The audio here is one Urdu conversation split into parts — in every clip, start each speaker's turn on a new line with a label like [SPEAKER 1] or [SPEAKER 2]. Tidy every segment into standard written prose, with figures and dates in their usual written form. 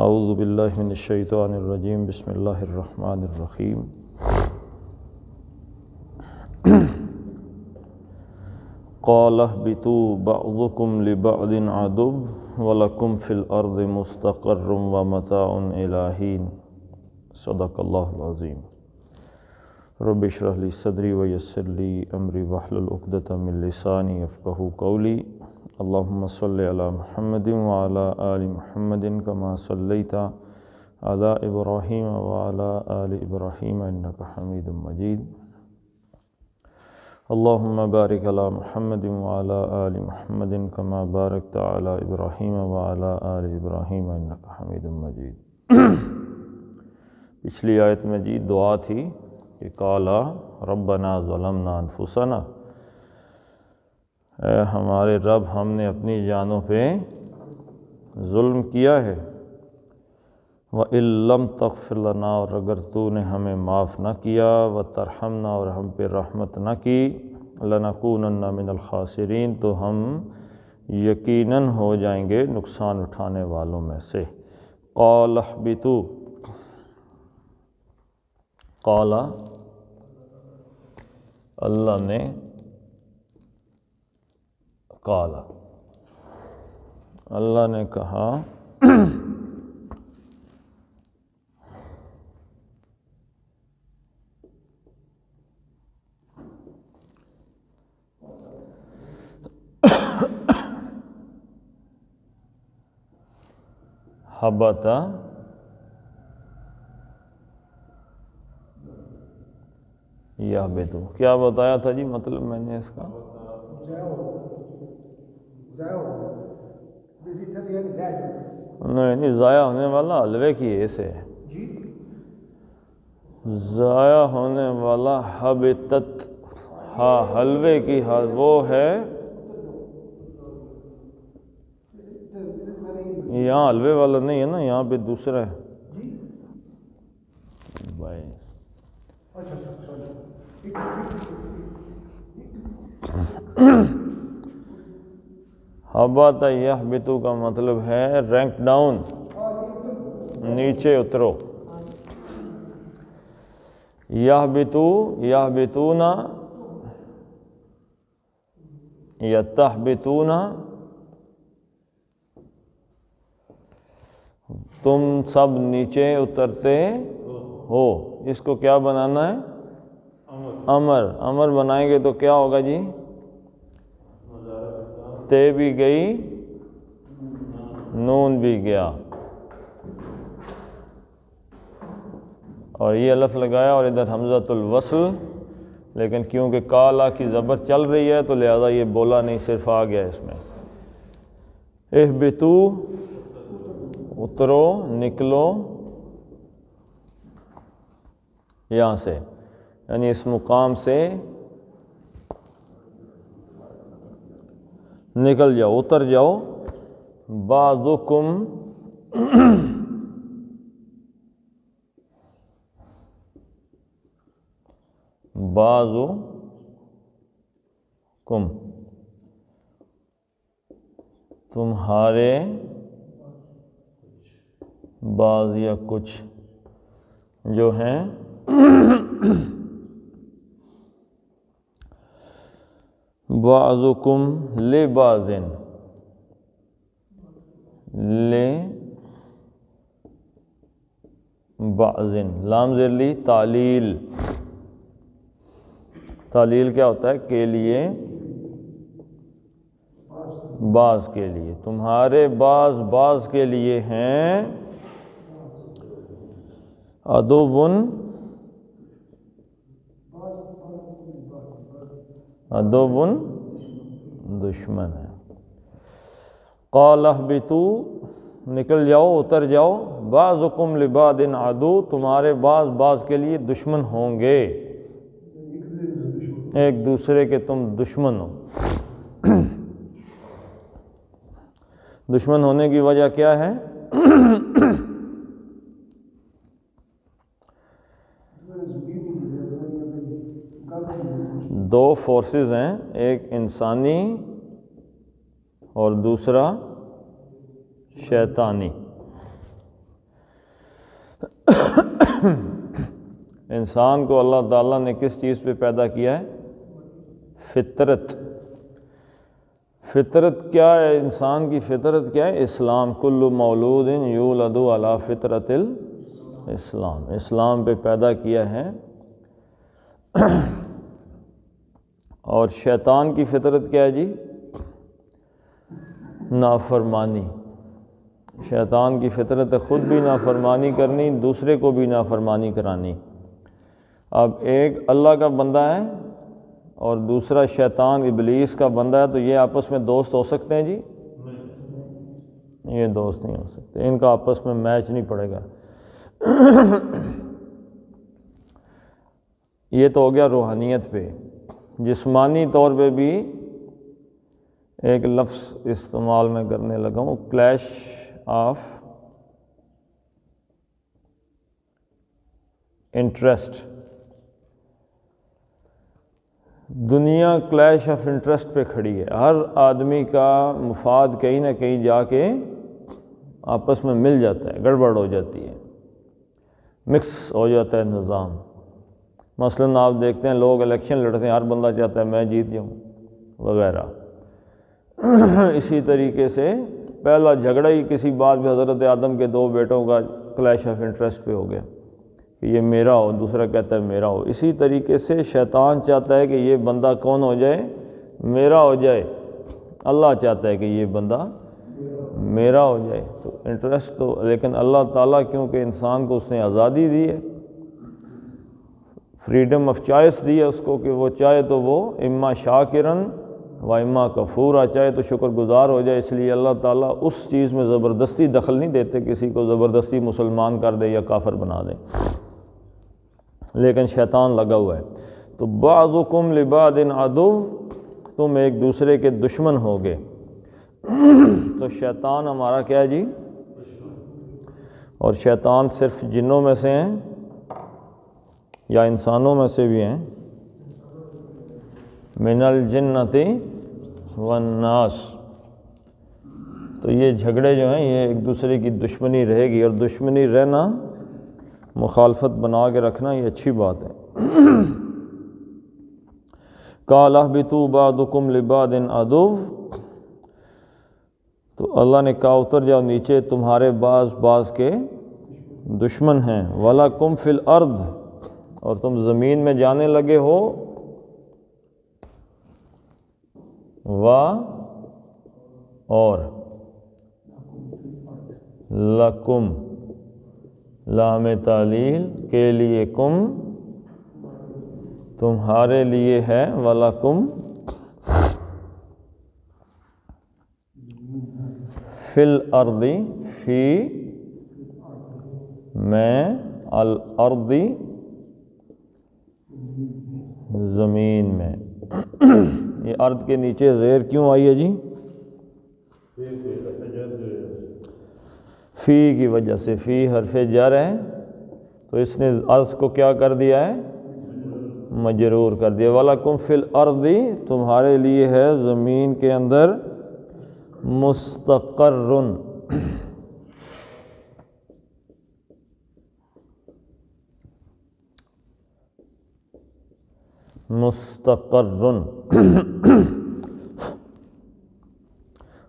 [SPEAKER 1] اعوذ باللہ من الشیطان الرجیم بسم اللہ الرحمن الرحیم قال اهبطوا بعضكم لبعض عدو ولكم في الأرض مستقر ومتاع إلى حين صدق اللہ العظیم رب اشرح لي صدری ویسر لي امری واحلل عقدۃ من لسانی یفقہوا قولی اللہم صلی علی محمد وعلی آل محمد کما صلیت علی ابراہیم وعلی آل ابراہیم انک حمید مجید اللہم بارک علی محمد وعلی آل محمد کما بارکت علی ابراہیم وعلی آل ابراہیم انک حمید مجید۔ پچھلی آیت میں دعا تھی کہ قالا ربنا ظلمنا انفسنا، اے ہمارے رب ہم نے اپنی جانوں پہ ظلم کیا ہے، وَإِن لَّمْ تَغْفِرْ لَنَا، اور اگر تو نے ہمیں معاف نہ کیا، وَتَرْحَمْنَا، اور ہم پہ رحمت نہ کی، لَنَكُونَنَّ مِنَ الْخَاسِرِينَ، تو ہم یقیناً ہو جائیں گے نقصان اٹھانے والوں میں سے۔ قَالَ اهْبِطُوا، قَالَ اللہ نے، قَالَ اللہ نے کہا حبت یہبطوا، کیا بتایا تھا مطلب میں نے اس کا؟ نہیں، ضائع ہونے والا حلوے کی اے سے ہے، ضائع ہونے والا حبتت، ہاں حلوے کی ہاں وہ ہے، یہاں حلوے والا نہیں ہے نا، یہاں پہ دوسرا ہے بھائی۔ حبت یہبطوا کا مطلب ہے رینک ڈاؤن، نیچے اترو۔ یہبطوا، یہبطون، یا تہبطون، تم سب نیچے اترتے ہو۔ اس کو کیا بنانا ہے؟ امر۔ امر بنائیں گے تو کیا ہوگا تے بھی گئی، نون بھی گیا، اور یہ الف لگایا اور ادھر حمزۃ الوصل، لیکن کیونکہ کالا کی زبر چل رہی ہے تو لہذا یہ بولا نہیں، صرف آ گیا اس میں۔ اہبطوا، اترو، نکلو یہاں سے، یعنی اس مقام سے نکل جاؤ، اتر جاؤ۔ بعضکم، بعضکم تمہارے، بعض یا کچھ جو ہیں، بعضکم لبعض، لبعض، لام زیر لی تعلیل۔ تعلیل کیا ہوتا ہے؟ کے لیے، بعض کے لیے، تمہارے بعض بعض کے لیے ہیں، عدوٌ، عدوٌ دشمن ہے۔ قال اهبطوا، نکل جاؤ، اتر جاؤ، بعضکم لبعض عدو، تمہارے بعض بعض کے لیے دشمن ہوں گے، ایک دوسرے کے تم دشمن ہو۔ دشمن ہونے کی وجہ کیا ہے؟ دو فورسز ہیں، ایک انسانی اور دوسرا شیطانی۔ انسان کو اللہ تعالیٰ نے کس چیز پہ پیدا کیا ہے؟ فطرت۔ فطرت کیا ہے؟ انسان کی فطرت کیا ہے؟ اسلام۔ کل مولود یولد علی فطرت الاسلام، اسلام پہ پیدا کیا ہے۔ اور شیطان کی فطرت کیا ہے جی؟ نافرمانی۔ شیطان کی فطرت ہے خود بھی نافرمانی کرنی، دوسرے کو بھی نافرمانی کرانی۔ اب ایک اللہ کا بندہ ہے اور دوسرا شیطان ابلیس کا بندہ ہے، تو یہ آپس میں دوست ہو سکتے ہیں جی؟ یہ دوست نہیں ہو سکتے، ان کا آپس میں میچ نہیں پڑے گا۔ یہ تو ہو گیا روحانیت پہ۔ جسمانی طور پہ بھی ایک لفظ استعمال میں کرنے لگا ہوں، کلیش آف انٹرسٹ۔ دنیا کلیش آف انٹرسٹ پہ کھڑی ہے، ہر آدمی کا مفاد کہیں نہ کہیں جا کے آپس میں مل جاتا ہے، گڑبڑ ہو جاتی ہے، مکس ہو جاتا ہے نظام۔ مثلاً آپ دیکھتے ہیں لوگ الیکشن لڑتے ہیں، ہر بندہ چاہتا ہے میں جیت جاؤں وغیرہ۔ اسی طریقے سے پہلا جھگڑا ہی کسی بات پہ حضرت آدم کے دو بیٹوں کا کلیش آف انٹرسٹ پہ ہو گیا کہ یہ میرا ہو، دوسرا کہتا ہے میرا ہو۔ اسی طریقے سے شیطان چاہتا ہے کہ یہ بندہ کون ہو جائے؟ میرا ہو جائے۔ اللہ چاہتا ہے کہ یہ بندہ میرا ہو جائے۔ تو انٹرسٹ تو، لیکن اللہ تعالیٰ کیونکہ انسان کو اس نے آزادی دی ہے، فریڈم آف چوائس دی ہے اس کو، کہ وہ چاہے تو وہ اما شاکرن و اما کفورا، چاہے تو شکر گزار ہو جائے۔ اس لیے اللہ تعالیٰ اس چیز میں زبردستی دخل نہیں دیتے، کسی کو زبردستی مسلمان کر دے یا کافر بنا دے، لیکن شیطان لگا ہوا ہے۔ تو بعضکم لبعض عدو، تم ایک دوسرے کے دشمن ہوگے۔ تو شیطان ہمارا کیا ہے جی؟ اور شیطان صرف جنوں میں سے ہیں یا انسانوں میں سے بھی ہیں؟ من الجنۃ والناس۔ تو یہ جھگڑے جو ہیں یہ ایک دوسرے کی دشمنی رہے گی، اور دشمنی رہنا، مخالفت بنا کے رکھنا، یہ اچھی بات ہے۔ قال اہبطوا بعضکم لبعض عدو، تو اللہ نے کہا اتر جاؤ نیچے، تمہارے بعض کے دشمن ہیں۔ وَلَكُمْ فِي الْأَرْضِ، اور تم زمین میں جانے لگے ہو۔ اور لَكُمْ، لام تعلیل کے لیے، کم تمہارے لیے ہے، وَلَكُمْ فِي الْأَرْضِ، فی میں، الارض زمین میں۔ یہ ارض کے نیچے زیر کیوں آئی ہے جی؟ فی کی وجہ سے، فی حرف جر ہے تو اس نے ارض کو کیا کر دیا ہے؟ مجرور کر دیا۔ وَلَكُمْ فِي الْأَرْضِ، تمہارے لیے ہے زمین کے اندر، مستقرٌ، مستقرٌ،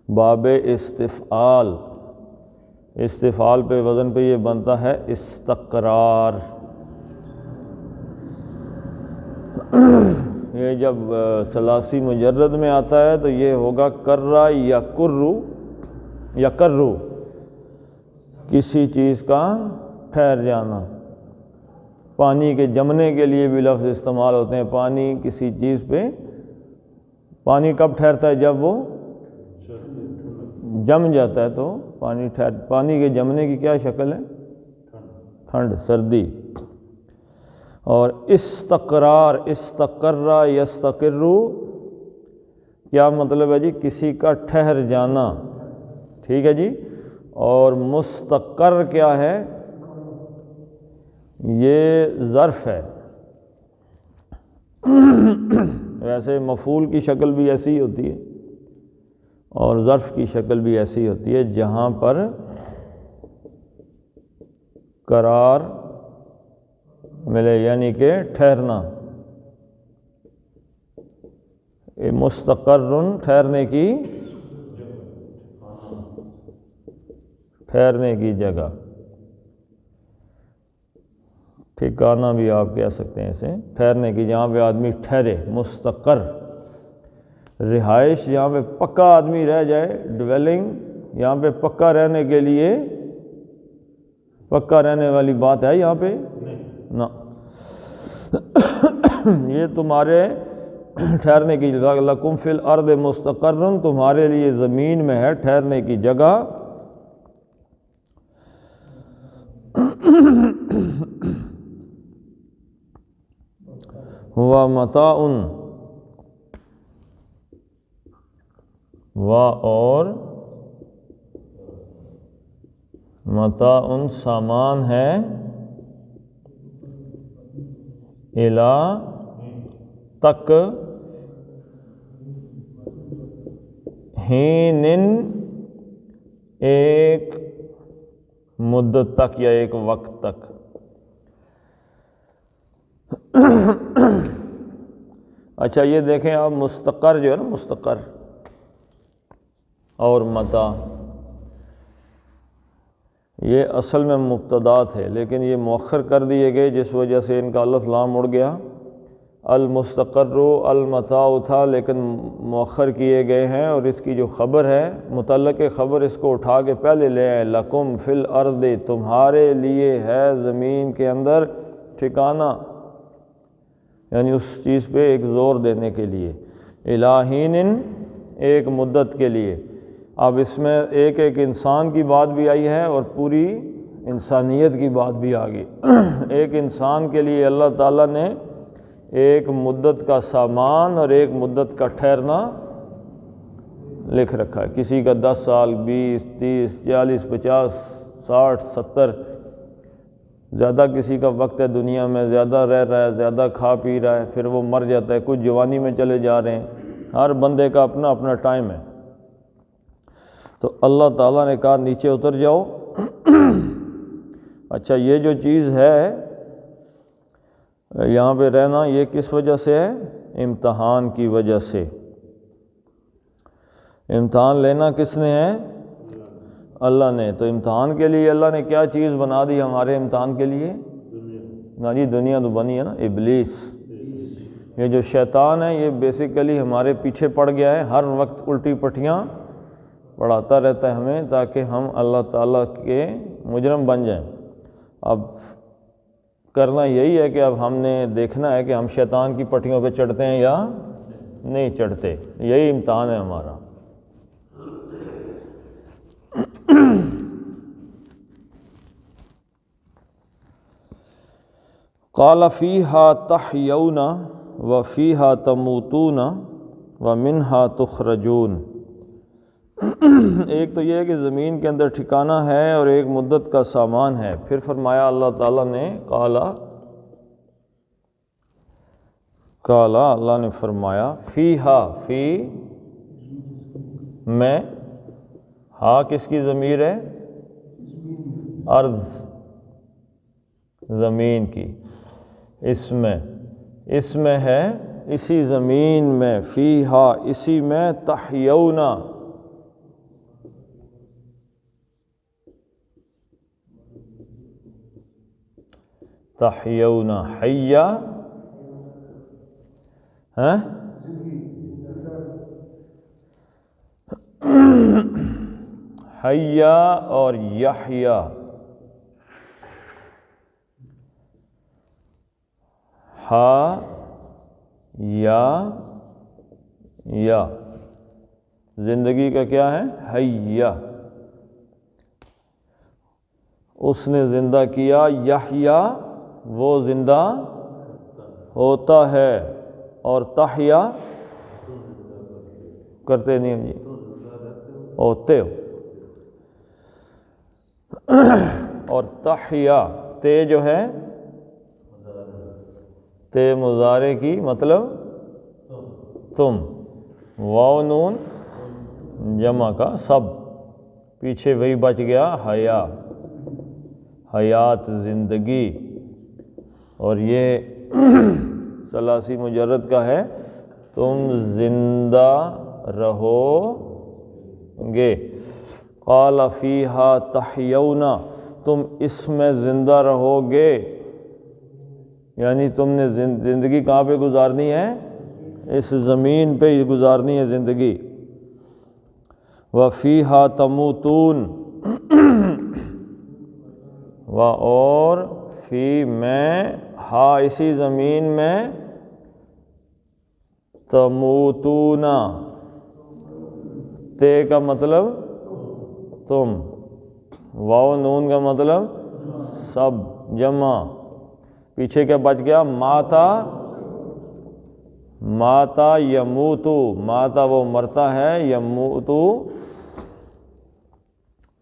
[SPEAKER 1] باب استفعال، استفعال پہ وزن پہ یہ بنتا ہے استقرار۔ یہ جب ثلاثی مجرد میں آتا ہے تو یہ ہوگا کرہ یا کرو، یا کرو، کسی چیز کا ٹھہر جانا۔ پانی کے جمنے کے لیے بھی لفظ استعمال ہوتے ہیں۔ پانی کسی چیز پہ، پانی کب ٹھہرتا ہے؟ جب وہ جم جاتا ہے تو پانی کے جمنے کی کیا شکل ہے؟ ٹھنڈ، سردی۔ اور استقرار، استقرہ یستقرو، کیا مطلب ہے جی؟ کسی کا ٹھہر جانا، ٹھیک ہے جی۔ اور مستقر کیا ہے؟ یہ ظرف ہے۔ ویسے مفعول کی شکل بھی ایسی ہی ہوتی ہے اور ظرف کی شکل بھی ایسی ہوتی ہے، جہاں پر قرار ملے، یعنی کہ ٹھہرنا، مستقرن ٹھہرنے کی جگہ، ٹھکانہ بھی آپ کہہ سکتے ہیں اسے، ٹھہرنے کی، جہاں پہ آدمی ٹھہرے، مستقر، رہائش جہاں پہ پکا آدمی رہ جائے، ڈویلنگ یہاں پہ پکا رہنے کے لیے، پکا رہنے والی بات ہے یہاں پہ نہ، یہ تمہارے ٹھہرنے کی جگہ، لکم فی الارض مستقرن، تمہارے لیے زمین میں ہے ٹھہرنے کی جگہ، ومتاع، اور متاع سامان ہے، الی تک، حین ایک مدت تک یا ایک وقت تک۔ اچھا یہ دیکھیں آپ، مستقر جو ہے نا، مستقر اور متاع، یہ اصل میں مبتدا تھے لیکن یہ مؤخر کر دیے گئے جس وجہ سے ان کا الف لام اڑ گیا، المستقر المتاع تھا لیکن مؤخر کیے گئے ہیں، اور اس کی جو خبر ہے، متعلق خبر، اس کو اٹھا کے پہلے لے آئے، لکم فی الارض، تمہارے لیے ہے زمین کے اندر ٹھکانہ، یعنی اس چیز پہ ایک زور دینے کے لیے، الی حین، ایک مدت کے لیے۔ اب اس میں ایک ایک انسان کی بات بھی آئی ہے اور پوری انسانیت کی بات بھی آ گئی۔ ایک انسان کے لیے اللہ تعالیٰ نے ایک مدت کا سامان اور ایک مدت کا ٹھہرنا لکھ رکھا ہے، کسی کا 10 سال، 20، 30، 40، 50، 60، 70، زیادہ کسی کا وقت ہے دنیا میں، زیادہ رہ رہا ہے، زیادہ کھا پی رہا ہے، پھر وہ مر جاتا ہے، کچھ جوانی میں چلے جا رہے ہیں، ہر بندے کا اپنا اپنا ٹائم ہے۔ تو اللہ تعالیٰ نے کہا نیچے اتر جاؤ۔ اچھا یہ جو چیز ہے یہاں پہ رہنا، یہ کس وجہ سے ہے؟ امتحان کی وجہ سے۔ امتحان لینا کس نے ہے؟ اللہ نے۔ تو امتحان کے لیے اللہ نے کیا چیز بنا دی ہمارے امتحان کے لیے؟ نا جی، دنیا تو بنی ہے نا، ابلیس، یہ جو شیطان ہے یہ بیسیکلی ہمارے پیچھے پڑ گیا ہے، ہر وقت الٹی پٹھیاں پڑھاتا رہتا ہے ہمیں تاکہ ہم اللہ تعالیٰ کے مجرم بن جائیں۔ اب کرنا یہی ہے کہ اب ہم نے دیکھنا ہے کہ ہم شیطان کی پٹھیوں پہ چڑھتے ہیں یا نہیں چڑھتے، یہی امتحان ہے ہمارا۔ قال فیہا تحیون وفیہا تموتون ومنہا تخرجون۔ ایک تو یہ ہے کہ زمین کے اندر ٹھکانہ ہے اور ایک مدت کا سامان ہے۔ پھر فرمایا اللہ تعالیٰ نے، قال اللہ نے فرمایا، فیہا، فی میں، ہا کس کی ضمیر ہے؟ ارض، زمین کی، اس میں ہے، اسی زمین میں، فیہا اسی میں، تحیون، تحیون، حیا، حیا اور یحیا، ہا یا زندگی کا کیا ہے؟ حیا، اس نے زندہ کیا، یحیا وہ زندہ ہوتا ہے، اور تحیا کرتے نہیں ہم جی، ہوتے ہو، اور تحیا، تے جو ہے، تے مضارع کی مطلب تم، واو نون جمع کا سب، پیچھے وہی بچ گیا، حیا، حیات زندگی، اور یہ 83 مجرد کا ہے، تم زندہ رہو گے۔ قال فیہا تحیون، تم اس میں زندہ رہو گے، یعنی تم نے زندگی کہاں پہ گزارنی ہے؟ اس زمین پہ ہی گزارنی ہے زندگی۔ وفیہا تموتون، اور فی میں، ہاں اسی زمین میں، تموتون، تے کا مطلب تم، واو نون کا مطلب سب، جمع، پیچھے کیا بچ گیا؟ ماتا یموتو، ماتا وہ مرتا ہے، یموتو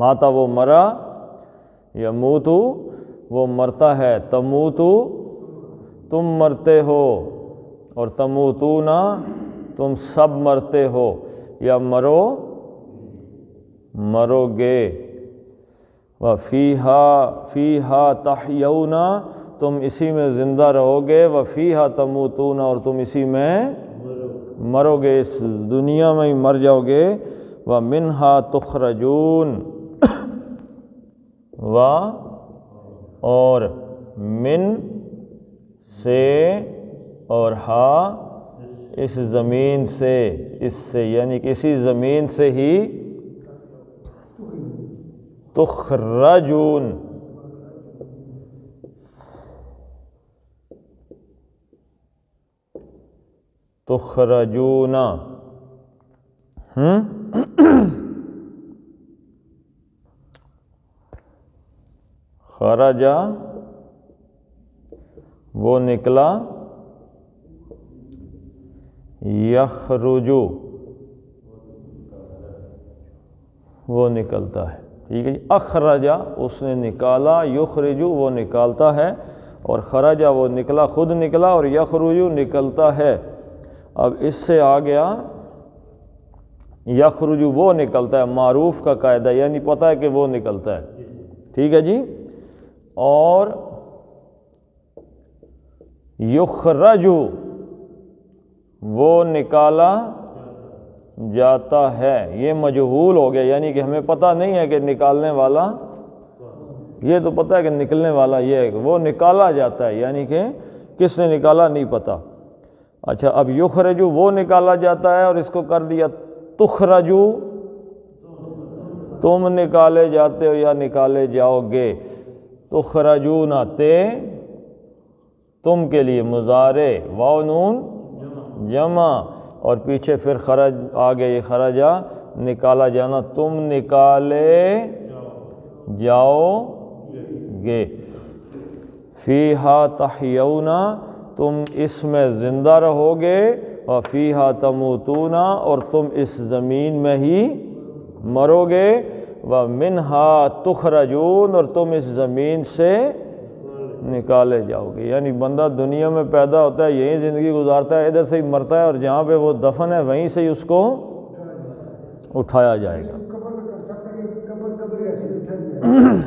[SPEAKER 1] ماتا وہ مرا، یموتو وہ مرتا ہے، تموتو تم مرتے ہو، اور تموتونا تم سب مرتے ہو یا مرو گے۔ فیہا تحیون، تم اسی میں زندہ رہو گے، وفیہا تموتون، اور تم اسی میں مرو گے، اس دنیا میں ہی مر جاؤ گے۔ ومنہا تخرجون، اور من سے، اور ہا اس زمین سے، اس سے یعنی کہ اسی زمین سے ہی تخرجون، تخرجون، خرجا وہ نکلا، یخرجو وہ نکلتا ہے، ٹھیک ہے جی۔ اخرجا اس نے نکالا، یخرجو وہ نکالتا ہے، اور خرجا وہ نکلا، خود نکلا، اور یخرجو نکلتا ہے۔ اب اس سے آ گیا یخرجو وہ نکلتا ہے، معروف کا قاعدہ، یعنی پتہ ہے کہ وہ نکلتا ہے، ٹھیک ہے جی۔ اور یخرجو وہ نکالا جاتا ہے، یہ مجہول ہو گیا، یعنی کہ ہمیں پتہ نہیں ہے کہ نکالنے والا، یہ تو پتہ ہے کہ نکلنے والا یہ ہے، وہ نکالا جاتا ہے، یعنی کہ کس نے نکالا نہیں پتہ۔ اچھا، اب یخرجو وہ نکالا جاتا ہے، اور اس کو کر دیا تخرجو، تم نکالے جاتے ہو یا نکالے جاؤ گے۔ تخرجون تے تم کے لیے مضارع، واو نون جمع، اور پیچھے پھر خرج آگے، یہ خرجا نکالا جانا، تم نکالے جاؤ گے۔ فیہا تحیون، تم اس میں زندہ رہو گے، وفیہا تموتون، اور تم اس زمین میں ہی مرو گے، ومنہا تخرجون، اور تم اس زمین سے نکالے جاؤ گے۔ یعنی بندہ دنیا میں پیدا ہوتا ہے، یہیں زندگی گزارتا ہے، ادھر سے ہی مرتا ہے، اور جہاں پہ وہ دفن ہے وہیں سے ہی اس کو اٹھایا جائے گا۔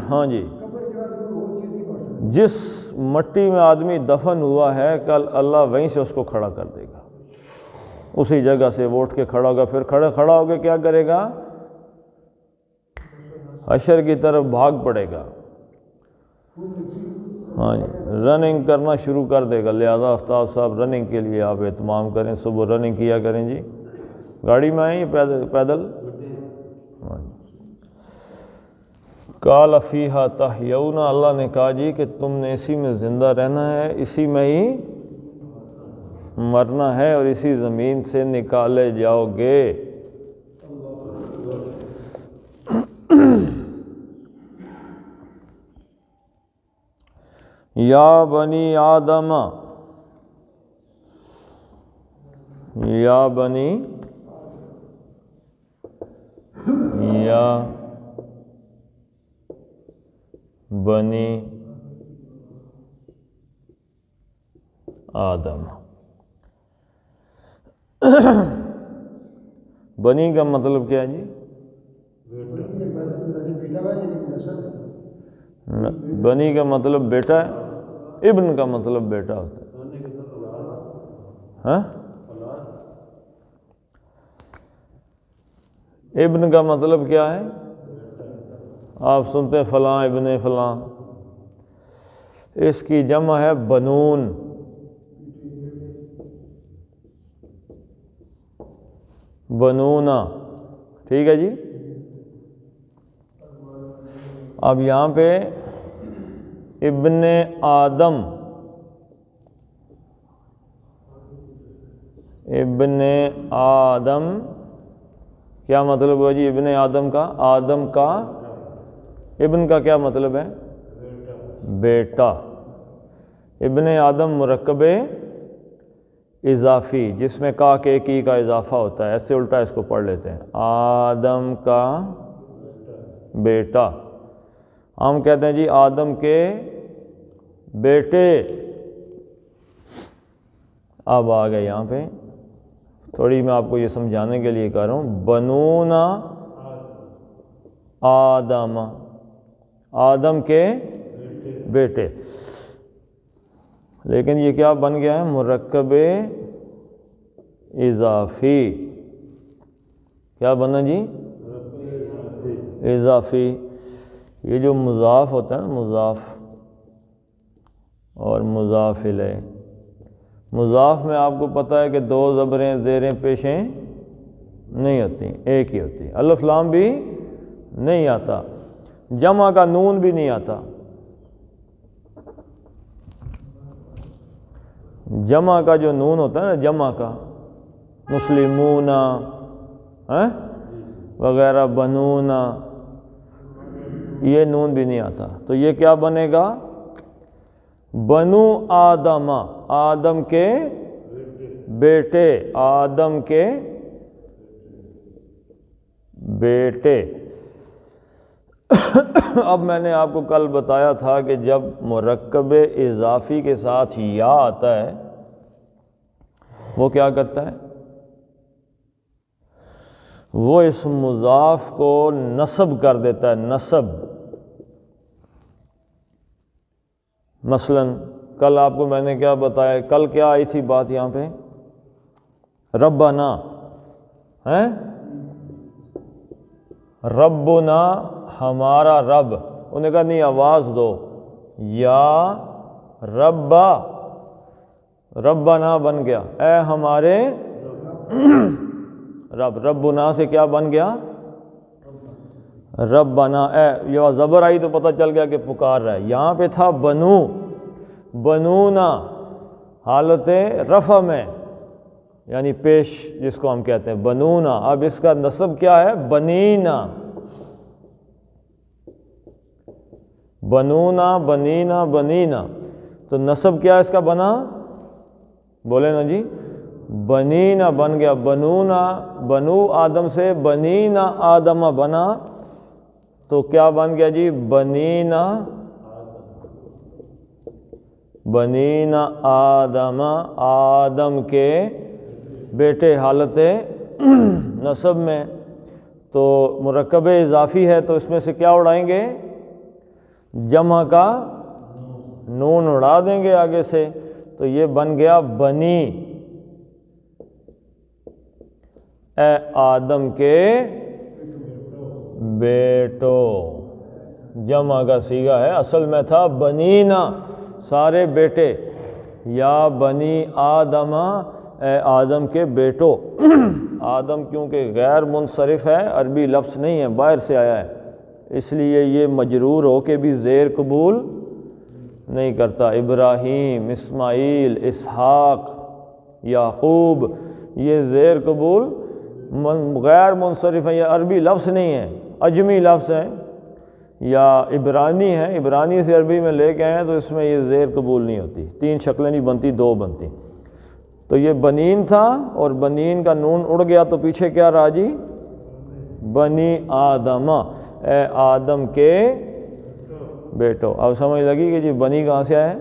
[SPEAKER 1] ہاں جی، جس مٹی میں آدمی دفن ہوا ہے، کل اللہ وہیں سے اس کو کھڑا کر دے گا، اسی جگہ سے وہ اٹھ کے کھڑا ہوگا، پھر کھڑا ہو کے کیا کرے گا؟ حشر کی طرف بھاگ پڑے گا، ہاں جی، رننگ کرنا شروع کر دے گا۔ لہذا آفتاب صاحب رننگ کے لیے آپ اہتمام کریں، صبح رننگ کیا کریں جی۔ گاڑی میں آئیں یا پیدل؟ قال فیہا تحیون، اللہ نے کہا جی کہ تم نے اسی میں زندہ رہنا ہے، اسی میں ہی مرنا ہے، اور اسی زمین سے نکالے جاؤ گے۔ یا بنی آدم، یا بنی، یا بنی آدم، بنی کا مطلب کیا ہے جی؟ بنی کا مطلب بیٹا ہے، ابن کا مطلب بیٹا ہوتا ہے۔ ہاں؟ ابن کا مطلب کیا ہے؟ آپ سنتے ہیں فلاں ابن فلاں، اس کی جمع ہے بنون۔ بنونا، ٹھیک ہے جی۔ اب یہاں پہ ابن آدم، ابن آدم کیا مطلب ہوا جی؟ ابن آدم کا، آدم کا، ابن کا کیا مطلب ہے؟ بیٹا۔ ابن آدم مرکب اضافی جس میں کا کے کی کا اضافہ ہوتا ہے، ایسے الٹا اس کو پڑھ لیتے ہیں، آدم کا بیٹا۔ ہم کہتے ہیں جی آدم کے بیٹے۔ اب آ گئے یہاں پہ تھوڑی میں آپ کو یہ سمجھانے کے لیے کہہ رہا ہوں، بنون آدم، آدم کے بیٹے، لیکن یہ کیا بن گیا ہے؟ مرکب اضافی۔ کیا بنا جی؟ اضافی۔ یہ جو مضاف ہوتا ہے نا، مضاف اور مضاف الیہ، مضاف میں آپ کو پتہ ہے کہ دو زبریں زیریں پیشیں نہیں ہوتی، ایک ہی ہوتی، الف لام بھی نہیں آتا، جمع کا نون بھی نہیں آتا۔ جمع کا جو نون ہوتا ہے نا، جمع کا، مسلمون وغیرہ، بنون، یہ نون بھی نہیں آتا، تو یہ کیا بنے گا؟ بنو آدم، آدم کے بیٹے، آدم کے بیٹے۔ اب میں نے آپ کو کل بتایا تھا کہ جب مرکب اضافی کے ساتھ یا آتا ہے وہ کیا کرتا ہے؟ وہ اس مضاف کو نصب کر دیتا ہے، نصب۔ مثلا کل آپ کو میں نے کیا بتایا، کل کیا آئی تھی بات یہاں پہ؟ ربنا ہے، ربنا ہمارا رب، انہوں نے کہا نہیں آواز دو، یا ربا، ربنا بن گیا، اے ہمارے رب۔ ربنا سے کیا بن گیا؟ ربنا، اے، یہ زبر آئی تو پتہ چل گیا کہ پکار رہا ہے۔ یہاں پہ تھا بنو، بنونا، حالت رفع میں، یعنی پیش جس کو ہم کہتے ہیں بنونا۔ اب اس کا نصب کیا ہے؟ بنینا، بنونا، بنینا، بنینا، تو نصب کیا اس کا بنا؟ بولے نا جی، بنینا بن گیا، بنونا، بنو آدم سے بنینا آدم بنا، تو کیا بن گیا جی؟ بنینا، بنینا آدم، آدم کے بیٹے، حالت نصب میں۔ تو مرکب اضافی ہے تو اس میں سے کیا اڑائیں گے؟ جمع کا نون اڑا دیں گے آگے سے، تو یہ بن گیا بنی، اے آدم کے بیٹو۔ جمع کا صیغہ ہے، اصل میں تھا بنینا، سارے بیٹے، یا بنی آدم، اے آدم کے بیٹو۔ آدم کیونکہ غیر منصرف ہے، عربی لفظ نہیں ہے، باہر سے آیا ہے، اس لیے یہ مجرور ہو کے بھی زیر قبول نہیں کرتا۔ ابراہیم، اسماعیل، اسحاق، یعقوب، یہ زیر قبول غیر منصرف ہے، یہ عربی لفظ نہیں ہے، اجمی لفظ ہے یا عبرانی ہے، عبرانی سے عربی میں لے کے آئے ہیں تو اس میں یہ زیر قبول نہیں ہوتی، تین شکلیں نہیں بنتی، دو بنتی۔ تو یہ بنین تھا اور بنین کا نون اڑ گیا تو پیچھے کیا رہا جی؟ بنی آدم، اے آدم کے بیٹو۔ اب سمجھ لگی کہ جی بنی کہاں سے آئے؟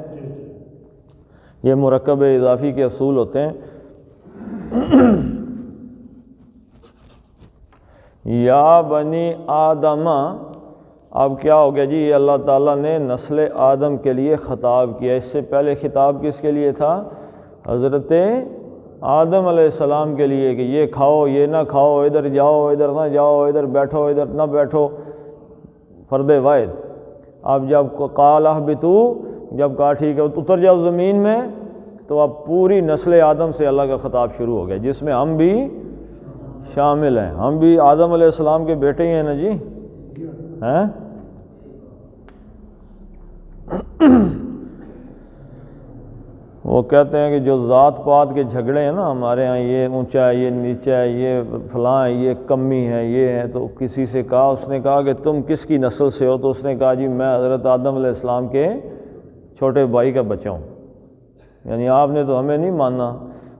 [SPEAKER 1] یہ مرکب اضافی کے اصول ہوتے ہیں۔ یا بنی آدم، اب کیا ہو گیا جی، یہ اللہ تعالیٰ نے نسل آدم کے لیے خطاب کیا، اس سے پہلے خطاب کس کے لیے تھا؟ حضرت آدم علیہ السلام کے لیے، کہ یہ کھاؤ یہ نہ کھاؤ، ادھر جاؤ ادھر نہ جاؤ، ادھر بیٹھو ادھر نہ بیٹھو، فرد واحد۔ اب جب قال اہبطوا، جب کہا ٹھیک ہے اتر جاؤ زمین میں، تو اب پوری نسل آدم سے اللہ کا خطاب شروع ہو گیا، جس میں ہم بھی شامل ہیں۔ ہم بھی آدم علیہ السلام کے بیٹے ہی ہیں نا جی، ہیں؟ وہ کہتے ہیں کہ جو ذات پات کے جھگڑے ہیں نا ہمارے ہاں، یہ اونچا ہے یہ نیچا ہے، یہ فلاں ہے یہ کمی ہے یہ ہے، تو کسی سے کہا، اس نے کہا کہ تم کس کی نسل سے ہو؟ تو اس نے کہا جی میں حضرت آدم علیہ السلام کے چھوٹے بھائی کا بچہ ہوں، یعنی آپ نے تو ہمیں نہیں ماننا،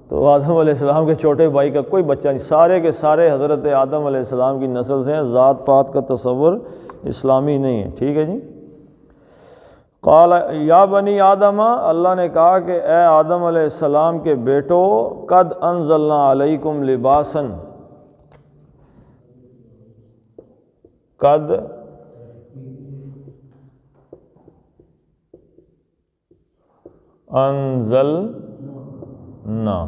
[SPEAKER 1] تو آدم علیہ السلام کے چھوٹے بھائی کا کوئی بچہ نہیں، سارے کے سارے حضرت آدم علیہ السلام کی نسل سے ہیں، ذات پات کا تصور اسلامی نہیں ہے، ٹھیک ہے جی۔ قال یا بنی آدم، اللہ نے کہا کہ اے آدم علیہ السلام کے بیٹو، قد انزلنا علیکم لباسا، قد انزلنا،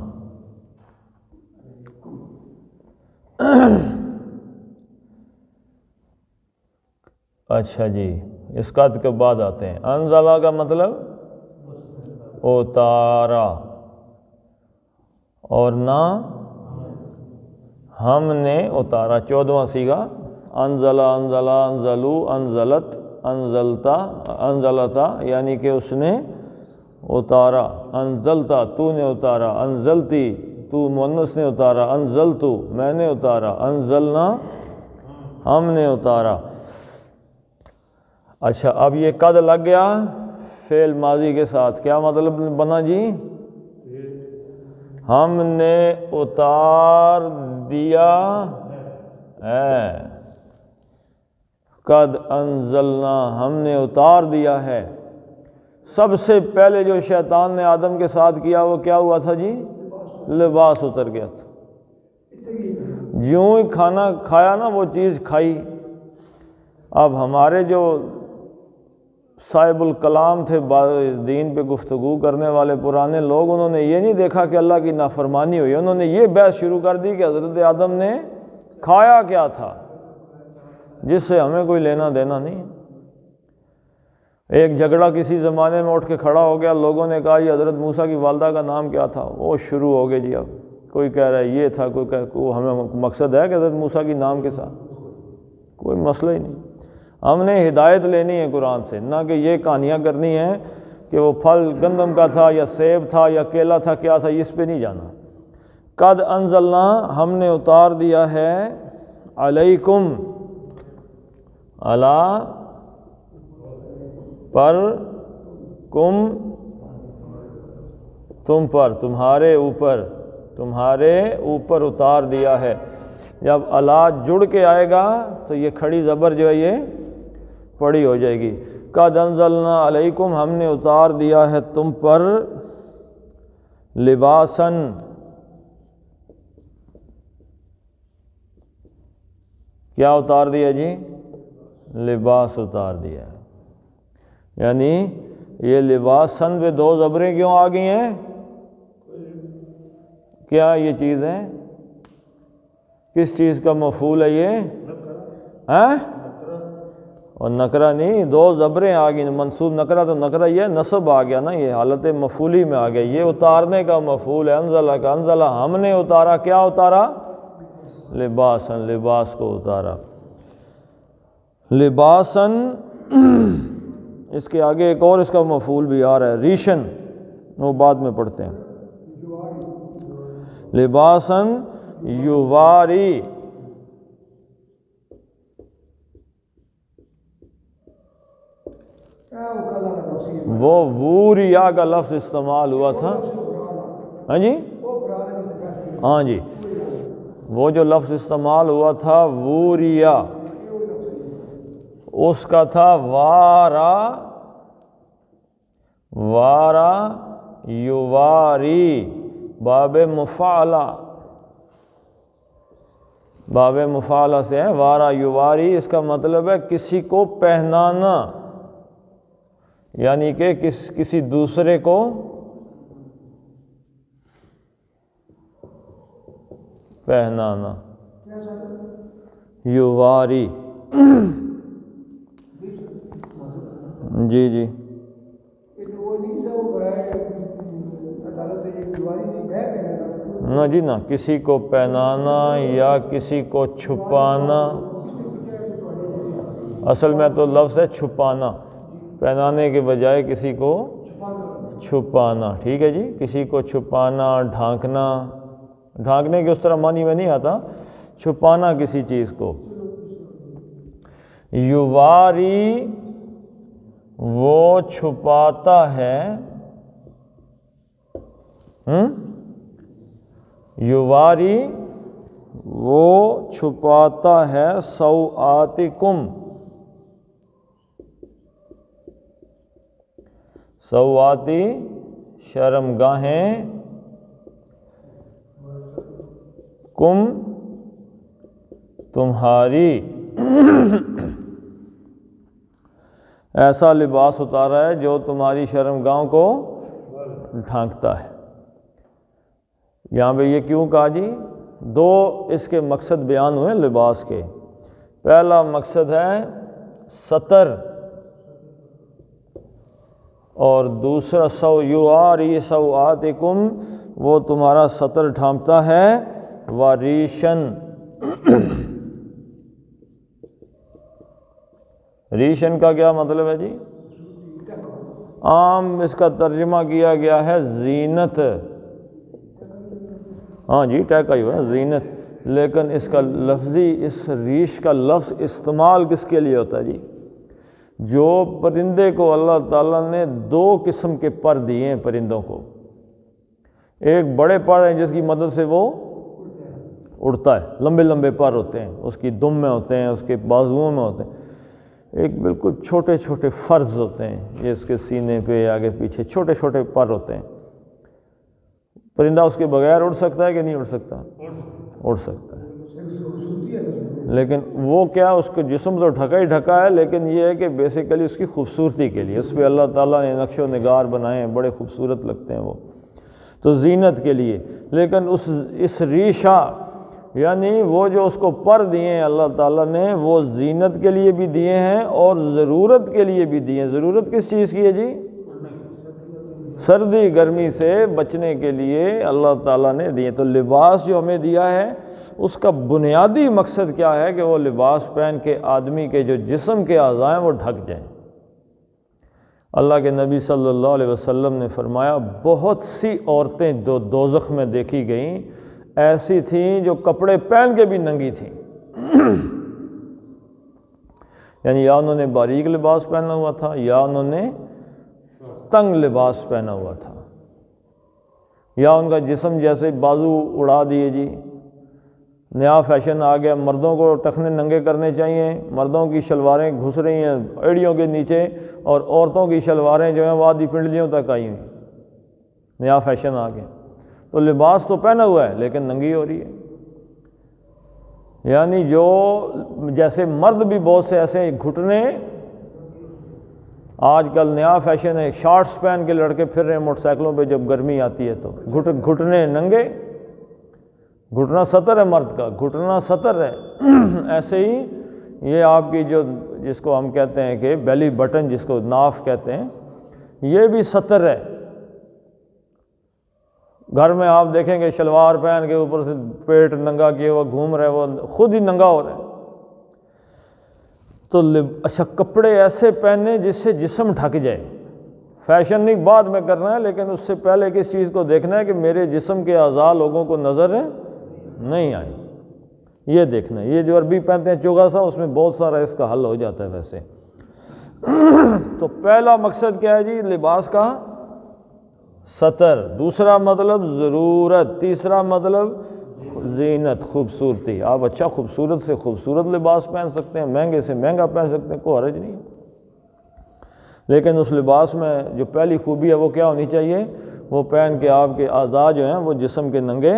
[SPEAKER 1] اچھا جی، اس قد کے بعد آتے ہیں، انزلہ کا مطلب اتارا، اور نہ ہم نے اتارا، 14واں صیغہ، انزلہ انزلہ انزلو انزلت انزلتا انزلتا، یعنی کہ اس نے اتارا، انزلتا تو نے اتارا، انزلتی تو مؤنث نے اتارا، انزلتو میں نے اتارا، انزلنا ہم نے اتارا۔ اچھا اب یہ قد لگ گیا فعل ماضی کے ساتھ، کیا مطلب بنا جی؟ ہم نے اتار دیا ہے، قد انزلنا ہم نے اتار دیا ہے۔ سب سے پہلے جو شیطان نے آدم کے ساتھ کیا وہ کیا ہوا تھا جی؟ لباس اتر گیا تھا، جوں ہی کھانا کھایا نا وہ چیز کھائی۔ اب ہمارے جو صاحب الکلام تھے دین پہ گفتگو کرنے والے پرانے لوگ، انہوں نے یہ نہیں دیکھا کہ اللہ کی نافرمانی ہوئی، انہوں نے یہ بحث شروع کر دی کہ حضرت آدم نے کھایا کیا تھا جس سے ہمیں کوئی لینا دینا نہیں۔ ایک جھگڑا کسی زمانے میں اٹھ کے کھڑا ہو گیا، لوگوں نے کہا یہ حضرت موسیٰ کی والدہ کا نام کیا تھا، وہ شروع ہو گئے جی، اب کوئی کہہ رہا ہے یہ تھا، کوئی کہہ ہمیں مقصد ہے کہ حضرت موسیٰ کی نام کے ساتھ کوئی مسئلہ ہی نہیں۔ ہم نے ہدایت لینی ہے قرآن سے، نہ کہ یہ کہانیاں کرنی ہیں کہ وہ پھل گندم کا تھا یا سیب تھا یا کیلا تھا کیا تھا، اس پہ نہیں جانا۔ قد انزلنا ہم نے اتار دیا ہے، علیکم علی پر، کم تم پر، تمہارے اوپر اتار دیا ہے۔ جب علی جڑ کے آئے گا تو یہ کھڑی زبر جو ہے یہ پڑی ہو جائے گی۔ قد انزلنا علیکم ہم نے اتار دیا ہے تم پر، لباسن کیا اتار دیا جی؟ لباس اتار دیا ہے، یعنی یہ لباسن پہ دو زبریں کیوں آ گئی ہیں؟ کیا یہ چیز ہے؟ کس چیز کا مفعول ہے یہ؟ ہاں؟ اور نکرہ نہیں، دو زبریں آ گئی، منصوب نکرہ، تو نکرہ یہ نصب آ گیا نا، یہ حالت مفعولی میں آ گیا، یہ اتارنے کا مفعول ہے، انزلہ کا، انزلہ ہم نے اتارا، کیا اتارا؟ لباسن، لباس کو اتارا۔ لباسن اس کے آگے ایک اور اس کا مفعول بھی آ رہا ہے، ریشن، وہ بعد میں پڑھتے ہیں۔ لباسن یواری، وہ ووریا کا لفظ استعمال ہوا تھا، ہاں جی، ہاں جی، وہ جو لفظ استعمال ہوا تھا ووریا، اس کا تھا وارا، وارا یواری، باب مفعلہ، باب مفعلہ سے ہے، وارا یواری، اس کا مطلب ہے کسی کو پہنانا، یعنی کہ کسی دوسرے کو پہنانا، یواری جی جی نہ جی نہ، کسی کو پہنانا یا کسی کو چھپانا، اصل میں تو لفظ ہے چھپانا، پہنانے کے بجائے کسی کو چھپانا، ٹھیک ہے جی، کسی کو چھپانا، ڈھانکنا، ڈھانکنے کے اس طرح معنی میں نہیں آتا، چھپانا کسی چیز کو۔ یواری وہ چھپاتا ہے، یواری وہ چھپاتا ہے، سوآتکم، سوآتی شرمگاہیں، کم تمہاری، ایسا لباس اتارا ہے جو تمہاری شرمگاہوں کو ڈھانکتا ہے۔ یہاں پہ یہ کیوں کہا جی؟ دو اس کے مقصد بیان ہوئے لباس کے۔ پہلا مقصد ہے ستر، اور دوسرا یواری سوآتکم، وہ تمہارا ستر ڈھانپتا ہے، وریشن، ریشن کا کیا مطلب ہے جی؟ عام اس کا ترجمہ کیا گیا ہے زینت، ہاں جی ٹیکا ہی ہوا ہے زینت، لیکن اس کا لفظی، اس ریش کا لفظ استعمال کس کے لیے ہوتا ہے جی؟ جو پرندے کو اللہ تعالیٰ نے دو قسم کے پر دیے ہیں پرندوں کو، ایک بڑے پر ہیں جس کی مدد سے وہ اڑتا ہے، لمبے لمبے پر ہوتے ہیں، اس کی دم میں ہوتے ہیں، اس کے بازوؤں میں ہوتے ہیں، ایک بالکل چھوٹے چھوٹے فرز ہوتے ہیں، یہ اس کے سینے پہ آگے پیچھے چھوٹے چھوٹے پر ہوتے ہیں۔ پرندہ اس کے بغیر اڑ سکتا ہے کہ نہیں اڑ سکتا؟ اڑ سکتا ہے، لیکن وہ کیا، اس کو جسم تو ڈھکا ہی ڈھکا ہے، لیکن یہ ہے کہ بیسیکلی اس کی خوبصورتی کے لیے اس پہ اللہ تعالیٰ نے نقش و نگار بنائے ہیں، بڑے خوبصورت لگتے ہیں وہ، تو زینت کے لیے۔ لیکن اس ریشہ، یعنی وہ جو اس کو پر دیے ہیں اللہ تعالیٰ نے، وہ زینت کے لیے بھی دیے ہیں اور ضرورت کے لیے بھی دیے ہیں۔ ضرورت کس چیز کی ہے جی؟ سردی گرمی سے بچنے کے لیے اللہ تعالیٰ نے دیے۔ تو لباس جو ہمیں دیا ہے اس کا بنیادی مقصد کیا ہے کہ وہ لباس پہن کے آدمی کے جو جسم کے اعضاء ہیں وہ ڈھک جائیں۔ اللہ کے نبی صلی اللہ علیہ وسلم نے فرمایا بہت سی عورتیں جو دوزخ میں دیکھی گئیں ایسی تھیں جو کپڑے پہن کے بھی ننگی تھیں، یعنی یا انہوں نے باریک لباس پہنا ہوا تھا یا انہوں نے تنگ لباس پہنا ہوا تھا، یا ان کا جسم جیسے بازو اڑا دیے جی، نیا فیشن آ گیا، مردوں کو ٹخنے ننگے کرنے چاہیے، مردوں کی شلواریں گھس رہی ہیں ایڑیوں کے نیچے، اور عورتوں کی شلواریں جو ہیں وہ آدھی پنڈلیوں تک آئی ہوئی، نیا فیشن آ گیا، تو لباس تو پہنا ہوا ہے لیکن ننگی ہو رہی ہے۔ یعنی جو جیسے مرد بھی بہت سے ایسے گھٹنے، آج کل نیا فیشن ہے شارٹس پہن کے لڑکے پھر رہے ہیں موٹر سائیکلوں پہ، جب گرمی آتی ہے تو گھٹنے ننگے، گھٹنا سطر ہے مرد کا، گھٹنا سطر ہے۔ ایسے ہی یہ آپ کی جو جس کو ہم کہتے ہیں کہ بیلی بٹن، جس کو ناف کہتے ہیں، یہ بھی سطر ہے۔ گھر میں آپ دیکھیں گے شلوار پہن کے اوپر سے پیٹ ننگا کیے وہ گھوم رہے، وہ خود ہی ننگا ہو رہے ہیں۔ تو اچھا کپڑے ایسے پہننے جس سے جسم ڈھک جائے، فیشن نہیں بعد میں کرنا ہے، لیکن اس سے پہلے کس چیز کو دیکھنا ہے کہ میرے جسم کے اعضاء لوگوں کو نظر نہیں آئے، یہ دیکھنا ہے۔ یہ جو عربی پہنتے ہیں چوگا سا، اس میں بہت سارا اس کا حل ہو جاتا ہے ویسے۔ تو پہلا مقصد کیا ہے جی لباس کا؟ ستر، دوسرا مطلب ضرورت، تیسرا مطلب زینت، خوبصورتی۔ آپ اچھا خوبصورت سے خوبصورت لباس پہن سکتے ہیں، مہنگے سے مہنگا پہن سکتے ہیں، کوئی حرج نہیں، لیکن اس لباس میں جو پہلی خوبی ہے وہ کیا ہونی چاہیے؟ وہ پہن کے آپ کے اعضاء جو ہیں وہ جسم کے ننگے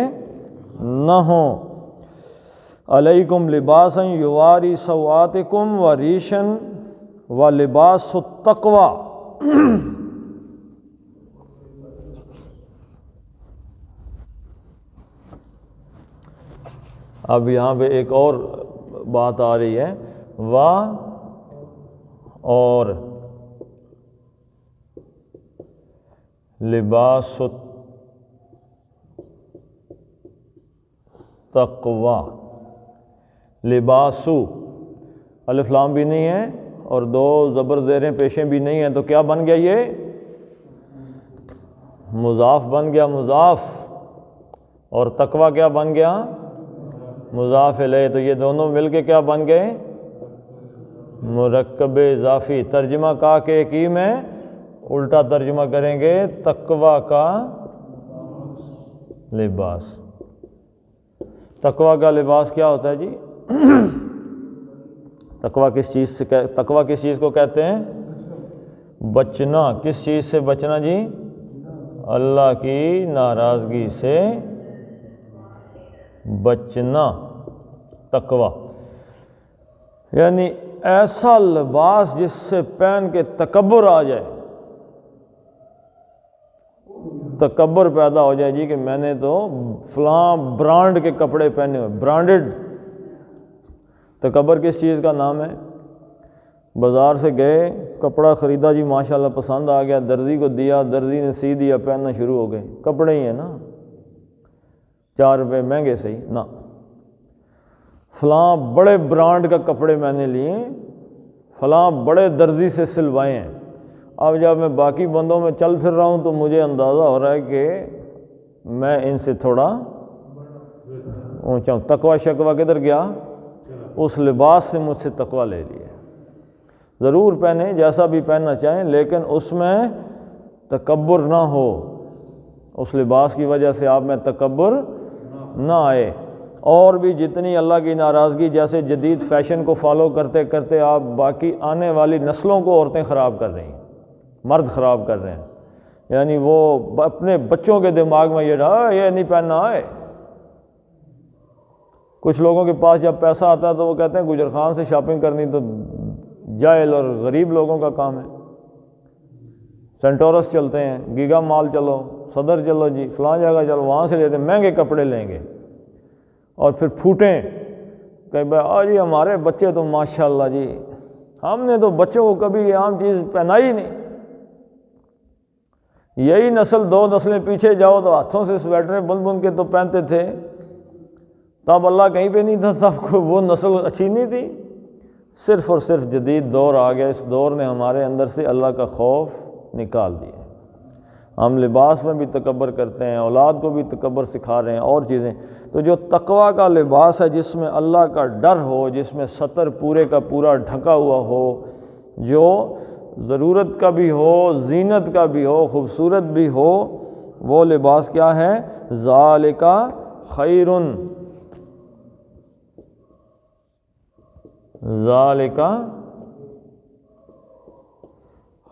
[SPEAKER 1] نہ ہوں۔ علیکم لباسا یواری سوآتکم و ریشن و لباس التقوی۔ اب یہاں پہ ایک اور بات آ رہی ہے، اور لباس التقوی، لباسو الف لام بھی نہیں ہے اور دو زبر زیریں پیشیں بھی نہیں ہیں، تو کیا بن گیا؟ یہ مضاف بن گیا، مضاف، اور تقوی کیا بن گیا؟ مضاف الیہ۔ تو یہ دونوں مل کے کیا بن گئے؟ مرکب اضافی۔ ترجمہ کا کہ کی میں الٹا ترجمہ کریں گے، تقوی کا لباس۔ تقوی کا لباس کیا ہوتا ہے جی؟ تقوی کس چیز کو کہتے ہیں؟ بچنا۔ کس چیز سے بچنا جی؟ اللہ کی ناراضگی سے بچنا، تقوی۔ یعنی ایسا لباس جس سے پہن کے تکبر آ جائے، تکبر پیدا ہو جائے جی کہ میں نے تو فلاں برانڈ کے کپڑے پہنے ہوئے، برانڈڈ۔ تکبر کس چیز کا نام ہے؟ بازار سے گئے، کپڑا خریدا جی، ماشاءاللہ پسند آ گیا، درزی کو دیا، درزی نے سی دیا، پہننا شروع ہو گئے۔ کپڑے ہی ہیں نا، 4 روپے مہنگے صحیح نہ، فلاں بڑے برانڈ کا کپڑے میں نے لیے، فلاں بڑے درزی سے سلوائے ہیں۔ اب جب میں باقی بندوں میں چل پھر رہا ہوں تو مجھے اندازہ ہو رہا ہے کہ میں ان سے تھوڑا اونچا ہوں۔ تقوی شکوہ کدھر گیا؟ اس لباس سے مجھ سے تقوی لے لیا۔ ضرور پہنیں جیسا بھی پہننا چاہیں، لیکن اس میں تکبر نہ ہو، اس لباس کی وجہ سے آپ میں تکبر نہ آئے۔ اور بھی جتنی اللہ کی ناراضگی، جیسے جدید فیشن کو فالو کرتے کرتے آپ باقی آنے والی نسلوں کو عورتیں خراب کر رہی ہیں، مرد خراب کر رہے ہیں۔ یعنی وہ اپنے بچوں کے دماغ میں یہ نہیں پہننا ہے۔ کچھ لوگوں کے پاس جب پیسہ آتا ہے تو وہ کہتے ہیں گجر خان سے شاپنگ کرنی تو جاہل اور غریب لوگوں کا کام ہے۔ سینٹورس چلتے ہیں، گیگا مال چلو، صدر چلو جی، فلاں جگہ چلو، وہاں سے لیتے ہیں، مہنگے کپڑے لیں گے اور پھر پھوٹیں کہ بھائی جی ہمارے بچے تو ماشاءاللہ جی، ہم نے تو بچوں کو کبھی یہ عام چیز پہنائی نہیں۔ یہی نسل 2 نسلیں پیچھے جاؤ تو ہاتھوں سے سویٹریں بن بن کے تو پہنتے تھے، تب اللہ کہیں پہ نہیں تھا، تب وہ نسل اچھی نہیں تھی۔ صرف اور صرف جدید دور آ گیا، اس دور نے ہمارے اندر سے اللہ کا خوف نکال دیا۔ ہم لباس میں بھی تکبر کرتے ہیں، اولاد کو بھی تکبر سکھا رہے ہیں اور چیزیں۔ تو جو تقوی کا لباس ہے، جس میں اللہ کا ڈر ہو، جس میں ستر پورے کا پورا ڈھکا ہوا ہو، جو ضرورت کا بھی ہو، زینت کا بھی ہو، خوبصورت بھی ہو، وہ لباس کیا ہے؟ ذالک خیر، ذالک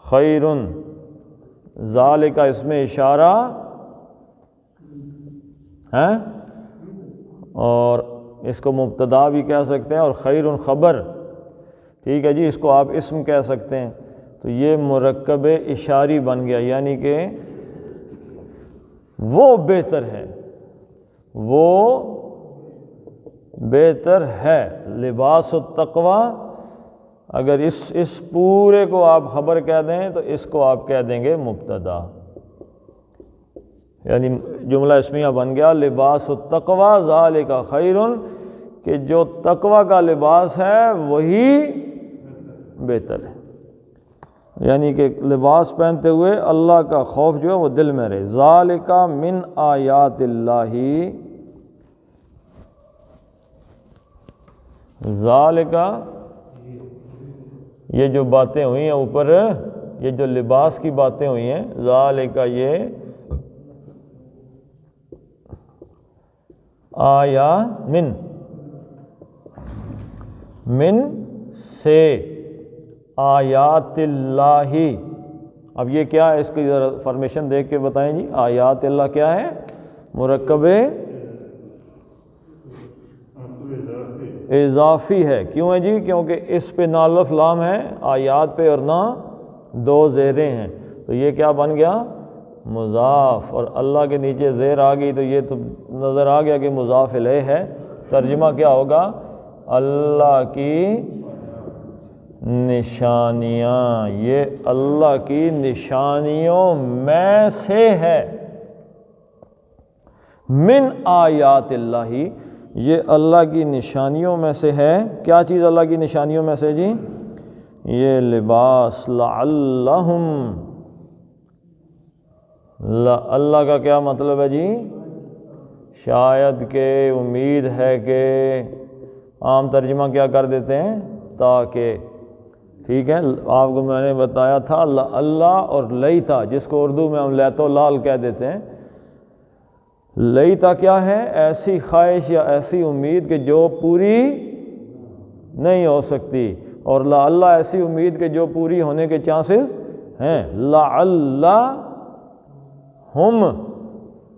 [SPEAKER 1] خیر، ذالک اس میں اشارہ ہے، اور اس کو مبتدا بھی کہہ سکتے ہیں، اور خیر خبر، ٹھیک ہے جی، اس کو آپ اسم کہہ سکتے ہیں۔ تو یہ مرکب اشاری بن گیا، یعنی کہ وہ بہتر ہے، وہ بہتر ہے لباس التقوی۔ اگر اس پورے کو آپ خبر کہہ دیں تو اس کو آپ کہہ دیں گے مبتدا، یعنی جملہ اسمیہ بن گیا لباس التقوی ذالک خیر، کہ جو تقوی کا لباس ہے وہی بہتر ہے، یعنی کہ لباس پہنتے ہوئے اللہ کا خوف جو ہے وہ دل میں رہے۔ ذالک من آیات اللہ، ذالک یہ جو باتیں ہوئی ہیں اوپر، یہ جو لباس کی باتیں ہوئی ہیں، ذالک یہ آیا من سے آیات اللہ۔ اب یہ کیا ہے، اس کی ذرا فارمیشن دیکھ کے بتائیں جی۔ آیات اللہ کیا ہے؟ مرکب اضافی ہے. کیوں ہے جی؟ کیونکہ اس پہ نہ الف لام ہے آیات پہ اور نہ دو زیریں ہیں، تو یہ کیا بن گیا؟ مضاف. اور اللہ کے نیچے زیر آ گئی تو یہ تو نظر آ گیا کہ مضاف الیہ ہے. ترجمہ کیا ہوگا؟ اللہ کی نشانیاں، یہ اللہ کی نشانیوں میں سے ہے. من آیات اللہ، یہ اللہ کی نشانیوں میں سے ہے. کیا چیز اللہ کی نشانیوں میں سے جی؟ یہ لباس. لعلہم، اللہ کا کیا مطلب ہے جی؟ شاید کہ، امید ہے کہ. عام ترجمہ کیا کر دیتے ہیں؟ تاکہ. ٹھیک ہے، آپ کو میں نے بتایا تھا اللہ اور لیتا، جس کو اردو میں ہم لیت و لال کہہ دیتے ہیں. لیتا کیا ہے؟ ایسی خواہش یا ایسی امید کہ جو پوری نہیں ہو سکتی، اور اللہ ایسی امید کہ جو پوری ہونے کے چانسز ہیں. ہم،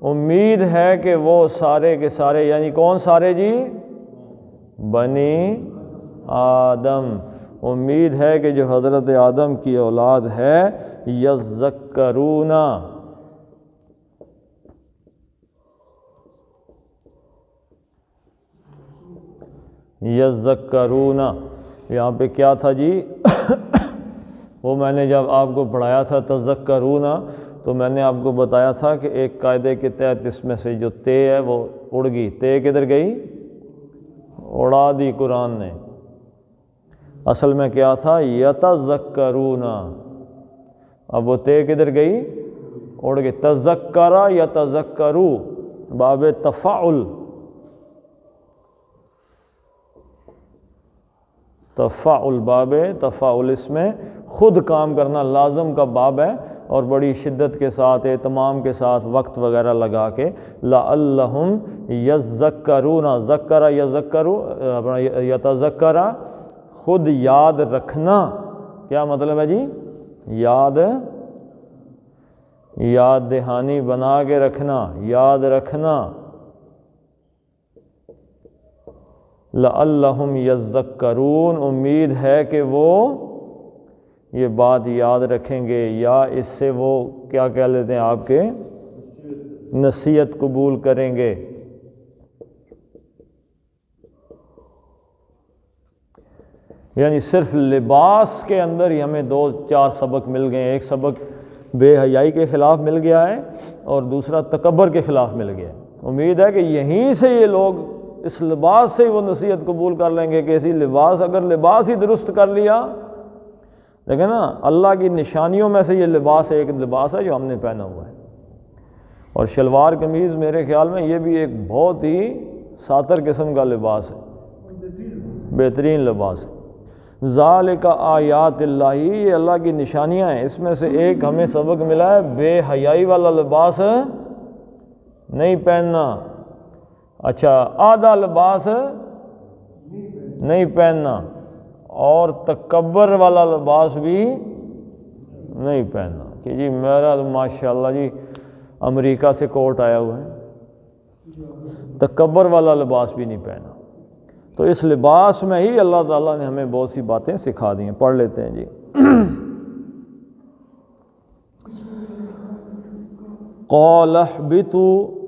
[SPEAKER 1] امید ہے کہ وہ سارے کے سارے، یعنی کون سارے جی؟ بنی آدم. امید ہے کہ جو حضرت آدم کی اولاد ہے، یذکرون، یذکرون. یہاں پہ کیا تھا جی؟ وہ میں نے جب آپ کو پڑھایا تھا تذکرون، تو میں نے آپ کو بتایا تھا کہ ایک قاعدے کے تحت اس میں سے جو تے ہے وہ اڑ گئی. تے کدھر گئی؟ اڑا دی قرآن نے. اصل میں کیا تھا؟ یتذکرون. اب وہ تے کدھر گئی؟ اڑ گئی. تذکرہ یتذکرو، باب تفاعل. تفاعل، باب تفاعل، اس میں خود کام کرنا لازم کا باب ہے، اور بڑی شدت کے ساتھ، اہتمام کے ساتھ، وقت وغیرہ لگا کے. لعلہم یذکرون، ذکر یذکرو، یتذکر، خود یاد رکھنا. کیا مطلب ہے جی؟ یاد دہانی بنا کے رکھنا، یاد رکھنا. لعلہم یذکرون، امید ہے کہ وہ یہ بات یاد رکھیں گے، یا اس سے وہ کیا کہہ لیتے ہیں آپ کے؟ نصیحت قبول کریں گے. یعنی صرف لباس کے اندر ہی ہمیں 2-4 سبق مل گئے. ایک سبق بے حیائی کے خلاف مل گیا ہے، اور دوسرا تکبر کے خلاف مل گیا ہے. امید ہے کہ یہیں سے یہ لوگ اس لباس سے ہی وہ نصیحت قبول کر لیں گے کہ اسی لباس، اگر لباس ہی درست کر لیا. دیکھیں نا، اللہ کی نشانیوں میں سے یہ لباس ایک لباس ہے جو ہم نے پہنا ہوا ہے. اور شلوار قمیض میرے خیال میں یہ بھی ایک بہت ہی ساتر قسم کا لباس ہے، بہترین لباس ہے. ذالک آیات اللہ، یہ اللہ کی نشانیاں ہیں. اس میں سے ایک ہمیں سبق ملا ہے، بے حیائی والا لباس نہیں پہننا. اچھا، آدھا لباس نہیں پہننا، اور تکبر والا لباس بھی نہیں پہننا کہ جی میرا تو ماشاءاللہ جی امریکہ سے کوٹ آیا ہوا ہے. تکبر والا لباس بھی نہیں پہنا. تو اس لباس میں ہی اللہ تعالیٰ نے ہمیں بہت سی باتیں سکھا دی ہیں. پڑھ لیتے ہیں جی. قال اهبطوا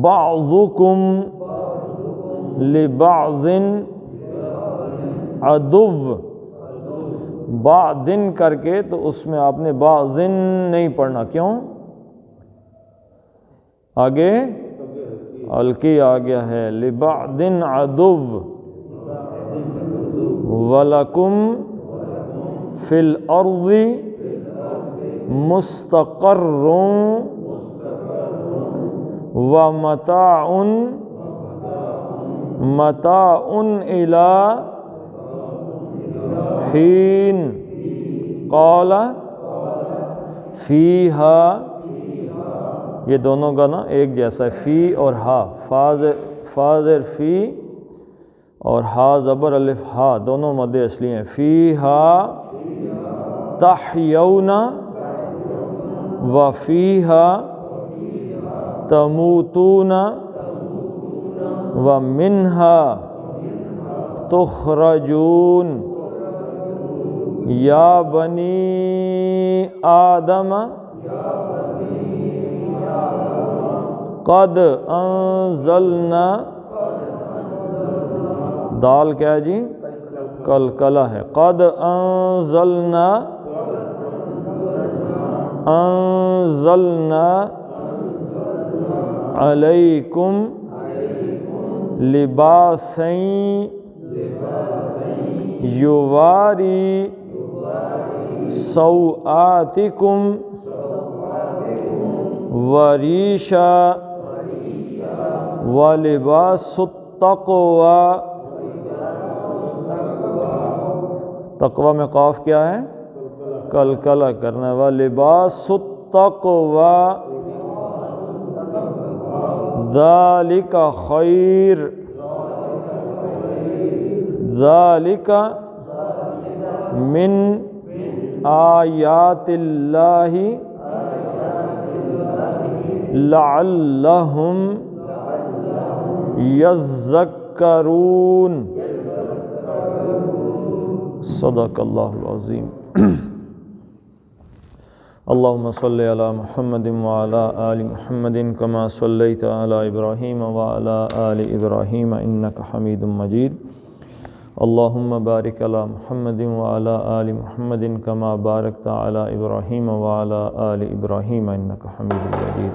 [SPEAKER 1] بعضکم لبعض عدو. بعض کر کے تو اس میں آپ نے بعض نہیں پڑھنا. کیوں؟ آگے الکی آ گیا ہے. لبعض عدو ولکم فی الارض مستقر ومتاع الی حین. قال فیہا، یہ دونوں کا نا ایک جیسا ہے، فی اور ہا، فاضر فی اور ہا زبر الف ہا، دونوں مد اصلی ہیں. فیہا تحیون وفیہا تموتون ومنها تخرجون یا بنی آدم قد انزلنا، دال کیا ہے جی؟ کلکلہ ہے. قد انزلنا علیکم لباسا یواری سوآتکم وریشا ولباس التقوی. تقوی میں قاف کیا ہے؟ کلکلہ کرنا. ولباس التقوی ذالک خیر، ذالک من آیات اللہ لعلہم یذکرون. صدق اللہ العظیم. اللہم صلی علی محمد وعلی آل محمد کما صلیت علی ابراہیم وعلی آل ابراہیم انک حمید مجید. اللہم بارک علی محمد وعلی آل محمد کما بارکت علی ابراہیم وعلی آل ابراہیم انک حمید مجید.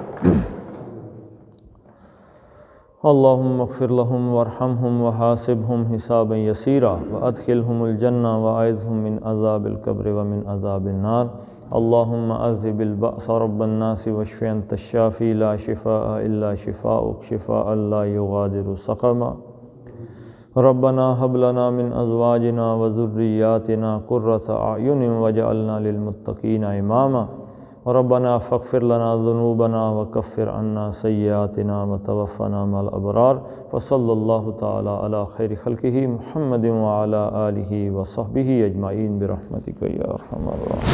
[SPEAKER 1] اللہم اغفر لهم وارحمهم وحاسبهم حسابا یسیرا وادخلهم الجنہ واعذهم من عذاب القبر ومن عذاب النار. اللہم اذہب البأس رب الناس واشف انت الشافی لا شفاء الا شفاؤک شفاء لا یغادر سقما. ربنا هب لنا من ازواجنا وذریاتنا قرۃ اعین واجعلنا للمتقین اماما. ربنا فاغفر لنا ذنوبنا وکفر عنا سیئاتنا وتوفنا مع الابرار. وصلی اللہ تعالی علی خیر خلقہ محمد وعلی آلہ وصحبہ اجمعین برحمتک یا ارحم الراحمین.